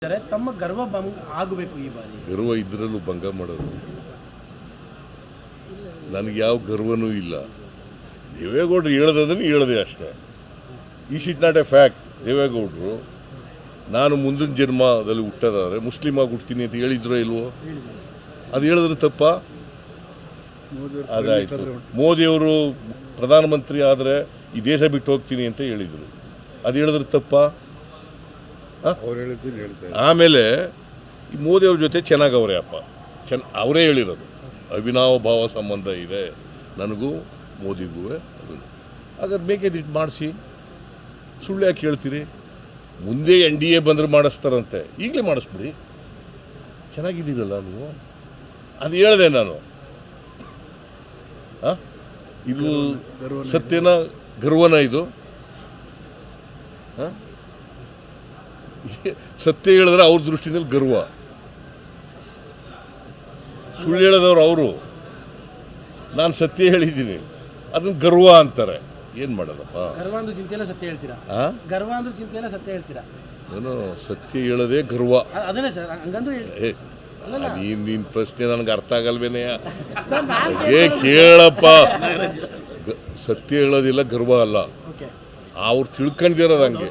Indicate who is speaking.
Speaker 1: ತಮ್ಮ ಗರ್ವ ಭಂಗ ಆಗಬೇಕು ಈ ಬಾರಿ.
Speaker 2: ಗರ್ವ ಇದ್ರಲ್ಲೂ ಭಂಗ ಮಾಡೋದು ನನಗೆ ಯಾವ ಗರ್ವನೂ ಇಲ್ಲ. ದೇವೇಗೌಡರು ಹೇಳೋದನ್ನು ಹೇಳಿದೆ ಅಷ್ಟೇ. ಈ ಶಿಟ್ ನಾಟ್ ಎ ಫ್ಯಾಕ್ಟ್. ದೇವೇಗೌಡರು ನಾನು ಮುಂದಿನ ಜನ್ಮದಲ್ಲಿ ಹುಟ್ಟೋದಾದ್ರೆ ಮುಸ್ಲಿಮ್ ಆಗಿ ಹುಡ್ತೀನಿ ಅಂತ ಹೇಳಿದ್ರೋ ಇಲ್ವೋ? ಅದು ಹೇಳಿದ್ರೆ ತಪ್ಪ? ಅದಾಯಿತು. ಮೋದಿಯವರು ಪ್ರಧಾನಮಂತ್ರಿ ಆದರೆ ಈ ದೇಶ ಬಿಟ್ಟು ಹೋಗ್ತೀನಿ ಅಂತ ಹೇಳಿದರು. ಅದು ಹೇಳಿದ್ರೆ ತಪ್ಪ? ಆಮೇಲೆ ಈ ಮೋದಿಯವ್ರ ಜೊತೆ ಚೆನ್ನಾಗವ್ರೆ ಅಪ್ಪ, ಅವರೇ ಹೇಳಿರೋದು ಅವಿನಾವ ಭಾವ ಸಂಬಂಧ ಇದೆ ನನಗೂ ಮೋದಿಗೂ. ಅದನ್ನು ಹಾಗಾದ್ರೆ ಬೇಕಿದ್ದು ಮಾಡಿಸಿ, ಸುಳ್ಳು ಯಾಕೆ ಹೇಳ್ತೀರಿ? ಮುಂದೆ NDA ಬಂದರೆ ಮಾಡಿಸ್ತಾರಂತೆ, ಈಗಲೇ ಮಾಡಿಸ್ಬಿಡಿ. ಚೆನ್ನಾಗಿದ್ದೀರಲ್ಲ ನೀವು. ಅದು ಹೇಳಿದೆ ನಾನು. ಇದು ಸತ್ಯನ ಗರ್ವನ? ಇದು ಸತ್ಯ ಹೇಳಿದ್ರೆ ಅವ್ರ ದೃಷ್ಟಿನಲ್ಲಿ ಗರ್ವ, ಸುಳ್ಳು ಹೇಳಿದವರು ಅವರು. ನಾನು ಸತ್ಯ ಹೇಳಿದ್ದೀನಿ, ಅದನ್ನ ಗರ್ವ ಅಂತಾರೆ. ಏನು ಮಾಡೋದಪ್ಪ?
Speaker 1: ಗರ್ವ ಅಂದ್ರೆ ಚಿಂತೆಲ್ಲ ಸತ್ಯ ಹೇಳ್ತೀರಾ? ಗರ್ವ ಅಂದ್ರೆ ಚಿಂತೆಲ್ಲ ಸತ್ಯ ಹೇಳ್ತೀರಾ?
Speaker 2: ಏನೋ ಸತ್ಯ ಹೇಳೋದೇ ಗರ್ವ.
Speaker 1: ಅದನ್ನೇ ಸರ್, ಹಂಗಂದ್ರೆ
Speaker 2: ನೀನ್ ಪ್ರಶ್ನೆ ನನಗೆ ಅರ್ಥ ಆಗಲ್ವೇನೆಯ? ಕೇಳಪ್ಪ. ಸತ್ಯ ಹೇಳೋದಿಲ್ಲ, ಗರ್ವ ಅಲ್ಲ. ಅವ್ರು ತಿಳ್ಕೊಂಡಿರೋದು ಹಂಗೆ.